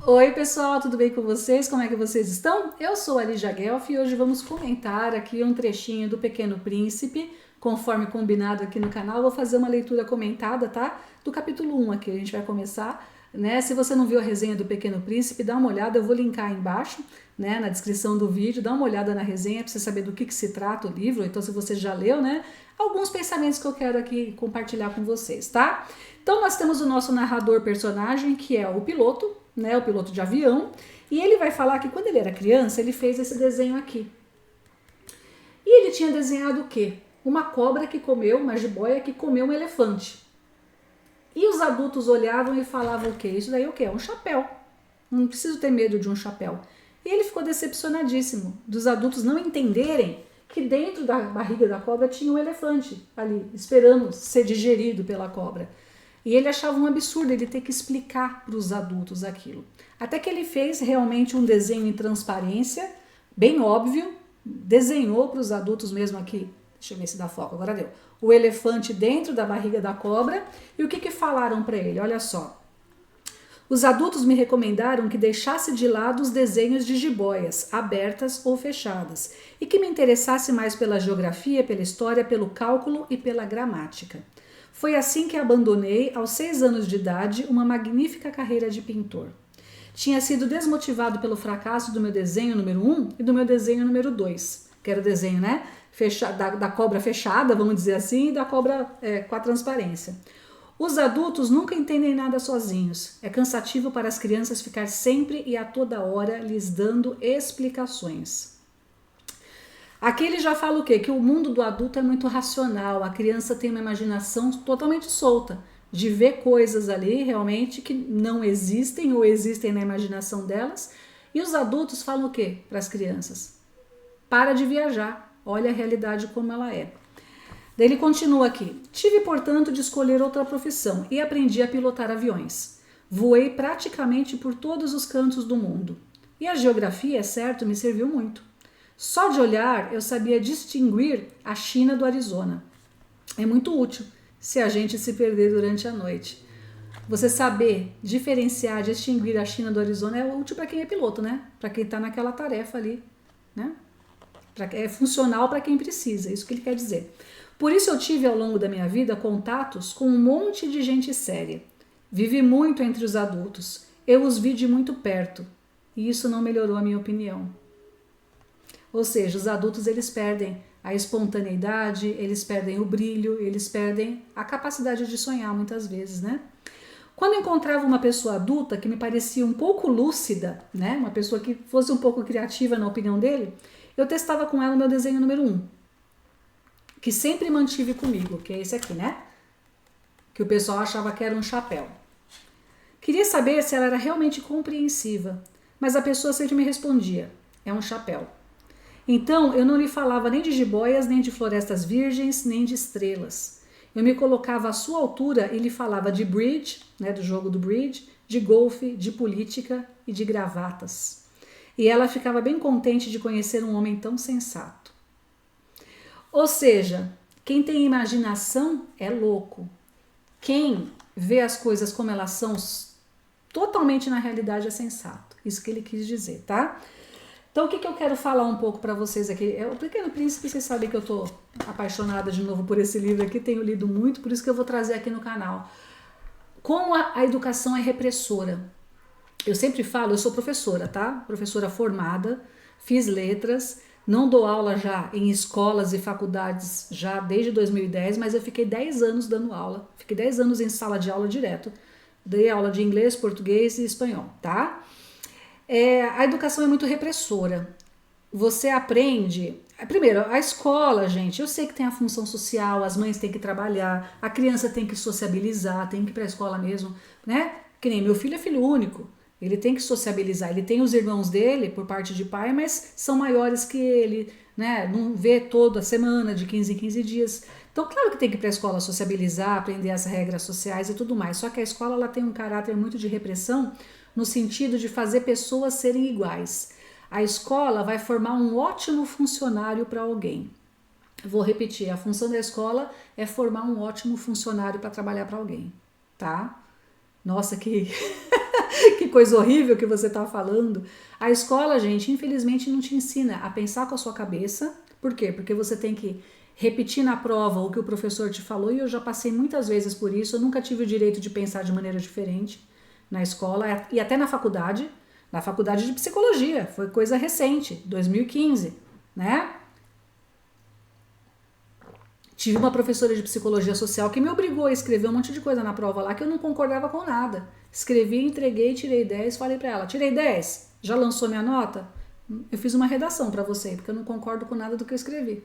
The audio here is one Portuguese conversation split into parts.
Oi pessoal, tudo bem com vocês? Como é que vocês estão? Eu sou a Lígia Guelph e hoje vamos comentar aqui um trechinho do Pequeno Príncipe, conforme combinado aqui no canal. Vou fazer uma leitura comentada, tá? Do capítulo 1 aqui, a gente vai começar, né? Se você não viu a resenha do Pequeno Príncipe, dá uma olhada, eu vou linkar aí embaixo, né, na descrição do vídeo, dá uma olhada na resenha para você saber do que se trata o livro, então se você já leu, né? Alguns pensamentos que eu quero aqui compartilhar com vocês, tá? Então nós temos o nosso narrador personagem, que é o piloto, né, o piloto de avião, e ele vai falar que quando ele era criança, ele fez esse desenho aqui. E ele tinha desenhado o quê? Uma cobra que comeu, uma jiboia que comeu um elefante. E os adultos olhavam e falavam o quê? Isso daí é o quê? É um chapéu. Não preciso ter medo de um chapéu. E ele ficou decepcionadíssimo dos adultos não entenderem que dentro da barriga da cobra tinha um elefante ali, esperando ser digerido pela cobra. E ele achava um absurdo ele ter que explicar para os adultos aquilo. Até que ele fez realmente um desenho em transparência, bem óbvio, desenhou para os adultos mesmo aqui, deixa eu ver se dá foco, agora deu, o elefante dentro da barriga da cobra. E o que falaram para ele? Olha só. Os adultos me recomendaram que deixasse de lado os desenhos de jiboias, abertas ou fechadas, e que me interessasse mais pela geografia, pela história, pelo cálculo e pela gramática. Foi assim que abandonei, aos 6 anos de idade, uma magnífica carreira de pintor. Tinha sido desmotivado pelo fracasso do meu desenho número 1 e do meu desenho número 2, que era o desenho, né, da cobra fechada, vamos dizer assim, e da cobra com a transparência. Os adultos nunca entendem nada sozinhos. É cansativo para as crianças ficar sempre e a toda hora lhes dando explicações. Aqui ele já fala o quê? Que o mundo do adulto é muito racional, a criança tem uma imaginação totalmente solta, de ver coisas ali realmente que não existem ou existem na imaginação delas. E os adultos falam o quê para as crianças? Para de viajar, olha a realidade como ela é. Daí ele continua aqui. Tive, portanto, de escolher outra profissão e aprendi a pilotar aviões. Voei praticamente por todos os cantos do mundo. E a geografia, é certo, me serviu muito. Só de olhar eu sabia distinguir a China do Arizona. É muito útil se a gente se perder durante a noite. Você saber diferenciar, distinguir a China do Arizona é útil para quem é piloto, né? Para quem está naquela tarefa ali, né? É funcional para quem precisa, isso que ele quer dizer. Por isso eu tive ao longo da minha vida contatos com um monte de gente séria. Vivi muito entre os adultos. Eu os vi de muito perto. E isso não melhorou a minha opinião. Ou seja, os adultos eles perdem a espontaneidade, eles perdem o brilho, eles perdem a capacidade de sonhar muitas vezes, né? Quando eu encontrava uma pessoa adulta que me parecia um pouco lúcida, né? Uma pessoa que fosse um pouco criativa na opinião dele, eu testava com ela o meu desenho número 1, que sempre mantive comigo, que é esse aqui, né? Que o pessoal achava que era um chapéu. Queria saber se ela era realmente compreensiva, mas a pessoa sempre me respondia, é um chapéu. Então eu não lhe falava nem de jiboias, nem de florestas virgens, nem de estrelas. Eu me colocava à sua altura e lhe falava de bridge, né, do jogo do bridge, de golfe, de política e de gravatas. E ela ficava bem contente de conhecer um homem tão sensato. Ou seja, quem tem imaginação é louco. Quem vê as coisas como elas são totalmente na realidade é sensato. Isso que ele quis dizer, tá? Então, o que eu quero falar um pouco para vocês aqui? O Pequeno Príncipe, vocês sabem que eu tô apaixonada de novo por esse livro aqui, tenho lido muito, por isso que eu vou trazer aqui no canal. Como a educação é repressora. Eu sempre falo, eu sou professora, tá? Professora formada, fiz letras, não dou aula já em escolas e faculdades já desde 2010, mas eu fiquei 10 anos dando aula, fiquei 10 anos em sala de aula direto, dei aula de inglês, português e espanhol, tá? A educação é muito repressora. Você aprende. Primeiro, a escola, gente, eu sei que tem a função social, as mães têm que trabalhar, a criança tem que sociabilizar, tem que ir para a escola mesmo, né? Que nem meu filho é filho único, ele tem que sociabilizar, ele tem os irmãos dele por parte de pai, mas são maiores que ele, né? Não vê toda semana, de 15 em 15 dias. Então, claro que tem que ir para a escola sociabilizar, aprender as regras sociais e tudo mais, só que a escola ela tem um caráter muito de repressão, no sentido de fazer pessoas serem iguais. A escola vai formar um ótimo funcionário para alguém. Vou repetir, a função da escola é formar um ótimo funcionário para trabalhar para alguém, tá? Nossa, que Que coisa horrível que você está falando. A escola, gente, infelizmente não te ensina a pensar com a sua cabeça. Por quê? Porque você tem que repetir na prova o que o professor te falou, e eu já passei muitas vezes por isso. Eu nunca tive o direito de pensar de maneira diferente na escola e até na faculdade de psicologia. Foi coisa recente, 2015, né? Tive uma professora de psicologia social que me obrigou a escrever um monte de coisa na prova lá que eu não concordava com nada. Escrevi, entreguei, tirei 10, falei pra ela, tirei 10, já lançou minha nota? Eu fiz uma redação pra você, porque eu não concordo com nada do que eu escrevi.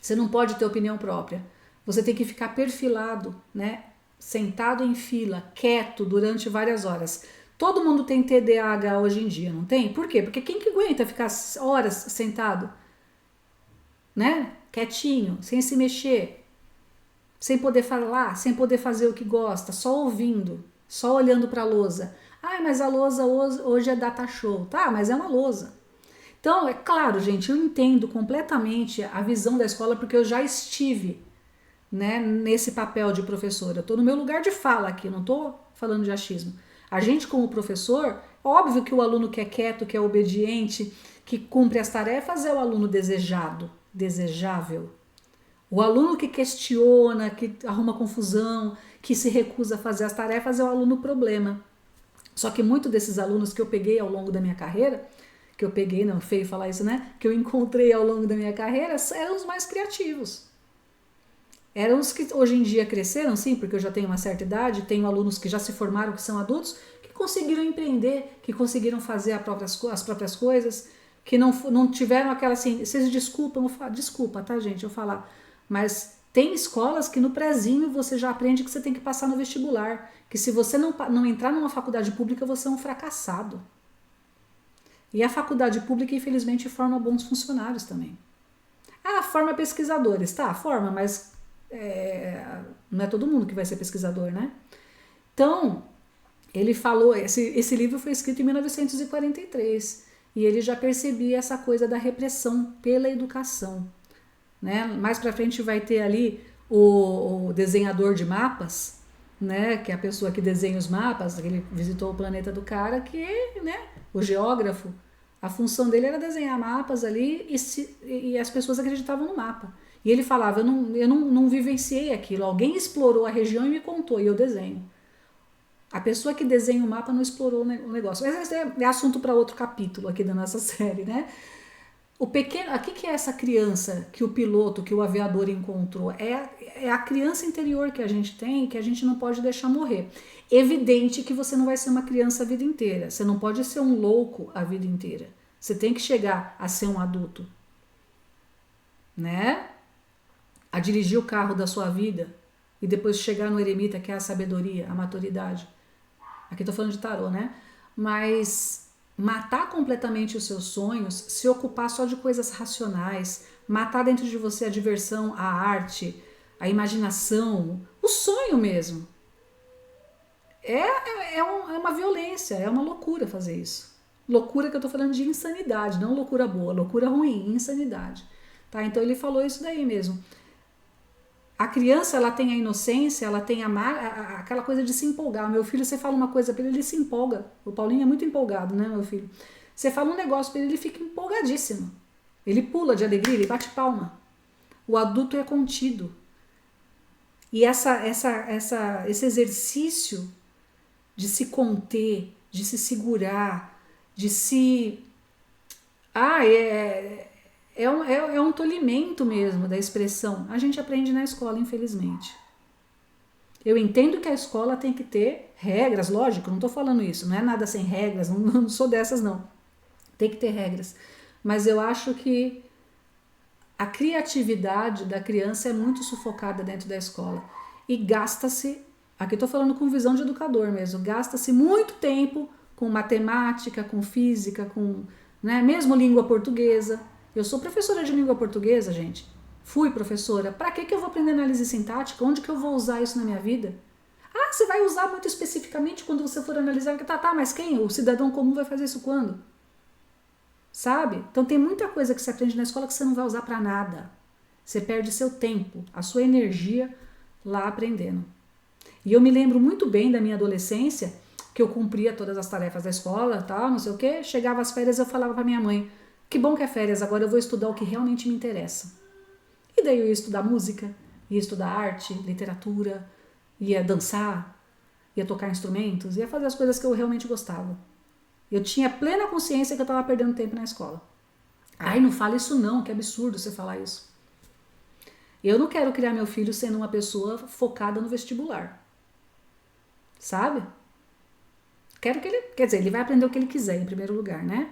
Você não pode ter opinião própria. Você tem que ficar perfilado, né? Sentado em fila, quieto durante várias horas. Todo mundo tem TDAH hoje em dia, não tem? Por quê? Porque quem que aguenta ficar horas sentado? Né? Quietinho, sem se mexer, sem poder falar, sem poder fazer o que gosta, só ouvindo, só olhando para a lousa. Ah, mas a lousa hoje é data show. Tá, mas é uma lousa. Então, é claro, gente, eu entendo completamente a visão da escola, porque eu já estive, né, nesse papel de professora. Eu estou no meu lugar de fala aqui, não estou falando de achismo. A gente, como professor, óbvio que o aluno que é quieto, que é obediente, que cumpre as tarefas é o aluno desejado, desejável. O aluno que questiona, que arruma confusão, que se recusa a fazer as tarefas é o aluno problema. Só que muitos desses alunos que eu peguei ao longo da minha carreira, que eu peguei, não, feio falar isso, né? Que eu encontrei ao longo da minha carreira, eram os mais criativos. Eram os que hoje em dia cresceram, sim, porque eu já tenho uma certa idade, tenho alunos que já se formaram, que são adultos, que conseguiram empreender, que conseguiram fazer as próprias coisas, que não tiveram aquela assim, vocês desculpam, desculpa, tá, gente, eu falar, mas tem escolas que no prezinho você já aprende que você tem que passar no vestibular, que se você não entrar numa faculdade pública, você é um fracassado. E a faculdade pública, infelizmente, forma bons funcionários também. Ah, forma pesquisadores, tá, forma, mas não é todo mundo que vai ser pesquisador, né? Então, ele falou, esse livro foi escrito em 1943, e ele já percebia essa coisa da repressão pela educação, né? Mais pra frente vai ter ali o desenhador de mapas, né? Que é a pessoa que desenha os mapas, ele visitou o planeta do cara, que, né? O geógrafo, a função dele era desenhar mapas ali e as pessoas acreditavam no mapa. E ele falava, eu não vivenciei aquilo, alguém explorou a região e me contou, e eu desenho. A pessoa que desenha o mapa não explorou o negócio. Mas esse é assunto para outro capítulo aqui da nossa série, né? O pequeno, aqui que é essa criança que o piloto, que o aviador encontrou? É a criança interior que a gente tem, que a gente não pode deixar morrer. Evidente que você não vai ser uma criança a vida inteira. Você não pode ser um louco a vida inteira. Você tem que chegar a ser um adulto, né? A dirigir o carro da sua vida e depois chegar no eremita, que é a sabedoria, a maturidade. Aqui tô falando de tarô, né? Mas matar completamente os seus sonhos, se ocupar só de coisas racionais, matar dentro de você a diversão, a arte, a imaginação, o sonho mesmo. É uma violência, é uma loucura fazer isso. Loucura que eu tô falando de insanidade, não loucura boa, loucura ruim, insanidade. Tá? Então ele falou isso daí mesmo. A criança, ela tem a inocência, ela tem aquela coisa de se empolgar. Meu filho, você fala uma coisa pra ele, ele se empolga. O Paulinho é muito empolgado, né, meu filho? Você fala um negócio pra ele, ele fica empolgadíssimo. Ele pula de alegria, ele bate palma. O adulto é contido. E esse exercício de se conter, de se segurar, de se... É um tolimento mesmo da expressão. A gente aprende na escola, infelizmente. Eu entendo que a escola tem que ter regras, lógico, não estou falando isso, não é nada sem regras, não sou dessas não. Tem que ter regras. Mas eu acho que a criatividade da criança é muito sufocada dentro da escola. E gasta-se, aqui estou falando com visão de educador mesmo, gasta-se muito tempo com matemática, com física, com, né, mesmo língua portuguesa. Eu sou professora de língua portuguesa, gente. Fui professora. Para que eu vou aprender análise sintática? Onde que eu vou usar isso na minha vida? Ah, você vai usar muito especificamente quando você for analisar. Tá, mas quem? O cidadão comum vai fazer isso quando? Sabe? Então tem muita coisa que você aprende na escola que você não vai usar para nada. Você perde seu tempo, a sua energia lá aprendendo. E eu me lembro muito bem da minha adolescência, que eu cumpria todas as tarefas da escola, tal, não sei o quê. Chegava às férias, eu falava para minha mãe, que bom que é férias, agora eu vou estudar o que realmente me interessa. E daí eu ia estudar música, ia estudar arte, literatura, ia dançar, ia tocar instrumentos, ia fazer as coisas que eu realmente gostava. Eu tinha plena consciência que eu estava perdendo tempo na escola. Ai, não fala isso não, que absurdo você falar isso. Eu não quero criar meu filho sendo uma pessoa focada no vestibular. Sabe? Quero que ele, quer dizer, ele vai aprender o que ele quiser em primeiro lugar, né?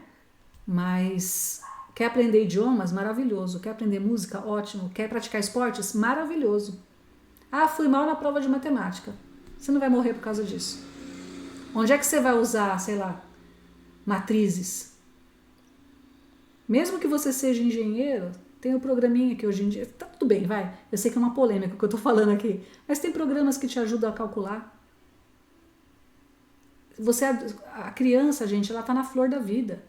Mas quer aprender idiomas? Maravilhoso. Quer aprender música? Ótimo. Quer praticar esportes? Maravilhoso. Ah, fui mal na prova de matemática. Você não vai morrer por causa disso. Onde é que você vai usar, sei lá, matrizes? Mesmo que você seja engenheiro, tem o programinha que hoje em dia... Tá tudo bem, vai. Eu sei que é uma polêmica o que eu tô falando aqui. Mas tem programas que te ajudam a calcular. A criança, gente, ela tá na flor da vida.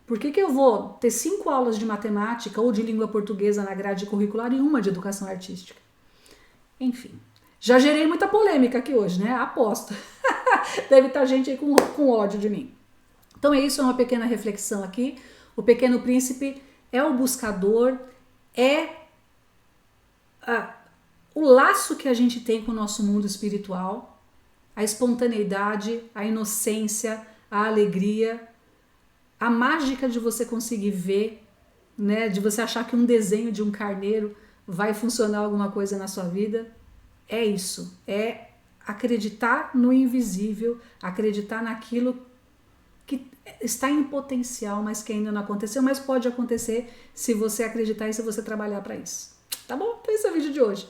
Por que eu vou ter 5 aulas de matemática ou de língua portuguesa na grade curricular e uma de educação artística? Enfim, já gerei muita polêmica aqui hoje, né? Aposto. Deve estar gente aí com ódio de mim. Então é isso, é uma pequena reflexão aqui. O Pequeno Príncipe é o buscador, o laço que a gente tem com o nosso mundo espiritual, a espontaneidade, a inocência, a alegria, a mágica de você conseguir ver, né, de você achar que um desenho de um carneiro vai funcionar alguma coisa na sua vida. É isso, é acreditar no invisível, acreditar naquilo que está em potencial, mas que ainda não aconteceu, mas pode acontecer se você acreditar e se você trabalhar para isso. Tá bom? Então esse é o vídeo de hoje,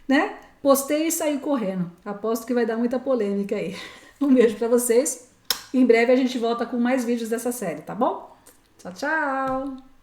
né? Postei e saí correndo. Aposto que vai dar muita polêmica aí. Um beijo pra vocês. Em breve a gente volta com mais vídeos dessa série, tá bom? Tchau, tchau!